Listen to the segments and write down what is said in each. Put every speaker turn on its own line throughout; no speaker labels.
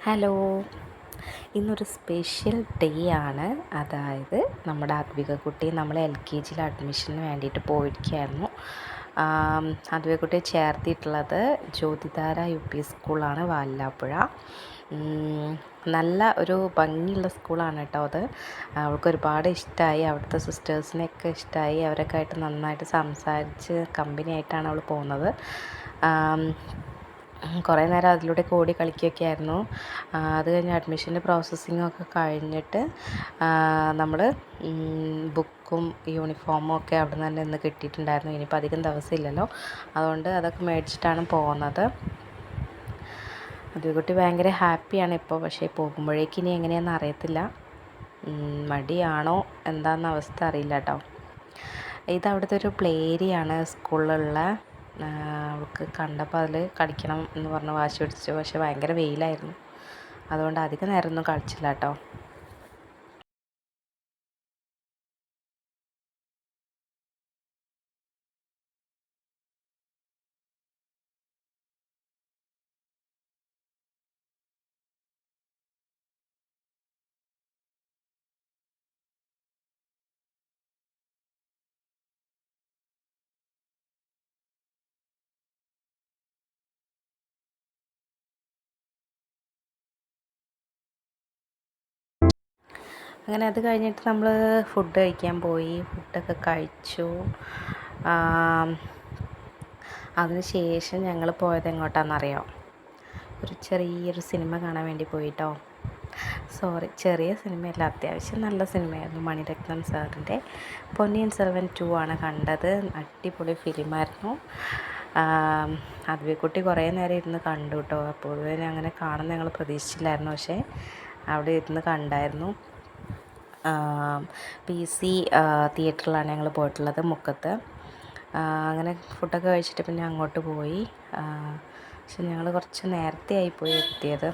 Hello, ഇന്നൊരു special day ആണ്. അതായത് നമ്മുടെ അദ്വികക്കുട്ടി നമ്മൾ LKG അഡ്മിഷന് വേണ്ടിയിട്ട് പോയിരിക്കുകയായിരുന്നു. അദ്വികക്കുട്ടിയെ ചേർത്തിട്ടുള്ളത് ജ്യോതിധാര UP സ്കൂളാണ്, വാലാപ്പുഴ. നല്ല ഒരു ഭംഗിയുള്ള സ്കൂളാണ് കേട്ടോ അത്. അവൾക്ക് ഒരുപാട് ഇഷ്ടമായി, അവിടുത്തെ സിസ്റ്റേഴ്സിനെയൊക്കെ ഇഷ്ടമായി. അവരൊക്കെ ആയിട്ട് നന്നായിട്ട് സംസാരിച്ച് കമ്പനി ആയിട്ടാണ് അവൾ പോകുന്നത്. കുറേ നേരം അതിലൂടെ ഓടി കളിക്കുകയൊക്കെ ആയിരുന്നു. അത് കഴിഞ്ഞ് അഡ്മിഷൻ്റെ പ്രോസസ്സിങ്ങൊക്കെ കഴിഞ്ഞിട്ട് നമ്മൾ ബുക്കും യൂണിഫോമും ഒക്കെ അവിടെ നിന്ന് തന്നെ ഇന്ന് കിട്ടിയിട്ടുണ്ടായിരുന്നു. ഇനിയിപ്പോൾ അധികം ദിവസമില്ലല്ലോ, അതുകൊണ്ട് അതൊക്കെ മേടിച്ചിട്ടാണ് പോകുന്നത്. അതുകുട്ടി ഭയങ്കര ഹാപ്പിയാണ് ഇപ്പോൾ. പക്ഷേ പോകുമ്പോഴേക്ക് ഇനി എങ്ങനെയാണെന്ന് അറിയത്തില്ല. മടിയാണോ എന്താണെന്ന അവസ്ഥ അറിയില്ല കേട്ടോ. ഇത് അവിടുത്തെ ഒരു പ്ലേ ഏരിയ ആണ് സ്കൂളിലുള്ള. അവൾക്ക് കണ്ടപ്പോൾ അതിൽ കളിക്കണം എന്ന് പറഞ്ഞ് വാശി പിടിച്ചു. പക്ഷേ ഭയങ്കര വെയിലായിരുന്നു, അതുകൊണ്ട് അധികം നേരമൊന്നും കളിച്ചില്ല കേട്ടോ. അങ്ങനെ അത് കഴിഞ്ഞിട്ട് നമ്മൾ ഫുഡ് കഴിക്കാൻ പോയി. ഫുഡൊക്കെ കഴിച്ചു. അതിന് ശേഷം ഞങ്ങൾ പോയത് എങ്ങോട്ടാണെന്നറിയാം? ഒരു ചെറിയൊരു സിനിമ കാണാൻ വേണ്ടി പോയിട്ടോ. ചെറിയ സിനിമയല്ല, അത്യാവശ്യം നല്ല സിനിമയായിരുന്നു. മണിരത്നം സാറിൻ്റെ പൊന്നിയിൻ സെൽവൻ 2 ആണ് കണ്ടത്. അടിപൊളി ഫിലിമായിരുന്നു. അദ്വികുട്ടി കുറേ നേരം ഇരുന്ന് കണ്ടു കേട്ടോ. പൊതുവെ അങ്ങനെ കാണുന്ന ഞങ്ങൾ പ്രതീക്ഷിച്ചില്ലായിരുന്നു, പക്ഷേ അവിടെ ഇരുന്ന് കണ്ടായിരുന്നു. PC തിയേറ്ററിലാണ് ഞങ്ങൾ പോയിട്ടുള്ളത്, മുക്കത്ത്. അങ്ങനെ ഫുഡൊക്കെ കഴിച്ചിട്ട് പിന്നെ അങ്ങോട്ട് പോയി. പക്ഷെ ഞങ്ങൾ കുറച്ച് നേരത്തെ ആയിപ്പോയി എത്തിയത്,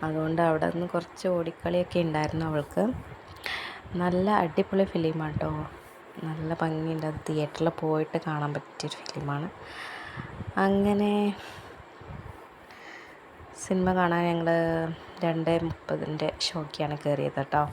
അതുകൊണ്ട് അവിടെ നിന്ന് കുറച്ച് ഓടിക്കളിയൊക്കെ ഉണ്ടായിരുന്നു അവൾക്ക്. നല്ല അടിപൊളി ഫിലിമാണ് കേട്ടോ, നല്ല ഭംഗിയുണ്ട്. അത് തിയേറ്ററിൽ പോയിട്ട് കാണാൻ പറ്റിയൊരു ഫിലിമാണ്. അങ്ങനെ സിനിമ കാണാൻ ഞങ്ങൾ 2:30 ഷോയ്ക്കാണ് കയറിയത് കേട്ടോ.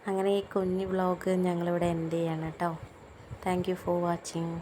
അങ്ങനെ ഈ കുഞ്ഞു വ്ളോഗ് ഞങ്ങളിവിടെ എൻഡ് ചെയ്യാണ് കേട്ടോ. Thank you for watching.